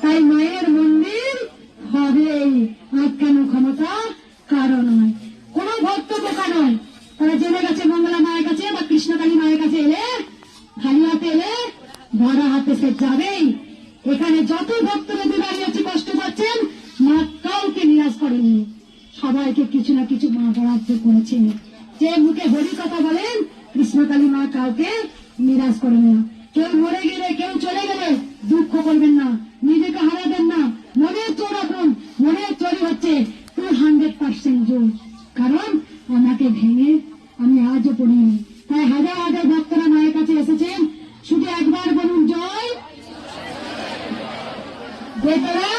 তাই মায়ের মন্দির হবেই, আটকানো ক্ষমতা কারো নয়। কোন ভক্ত বোকা নয়, তারা জেনে গেছে মঙ্গলা মায়ের কাছে বা কৃষ্ণকালী মায়ের কাছে এলে, খালি হাতে এলে ভরা হাতে সে যাবেই। এখানে যত ভক্তরা দাঁড়িয়ে আছে কষ্ট পাচ্ছেন, মা কাউকে নিরাশ করেননি, সবাইকে কিছু না কিছু মা বরাদ্দ করেছেন। যে মুখে হরি কথা বলেন, কৃষ্ণকালী মা কাউকে নিরাশ করেন না। কেউ মরে গেলে, কেউ চলে গেলে দুঃখ করবেন না, নিজেকে হারাবেন না। মনের চোর রাখুন, মনের চোরই হচ্ছে 200% জোর, কারণ আমাকে ভেঙে আমি আজও পড়িনি। তাই হাজার হাজার ভক্তরা মায়ের কাছে এসেছেন, শুধু একবার বলুন জয়। বেতরা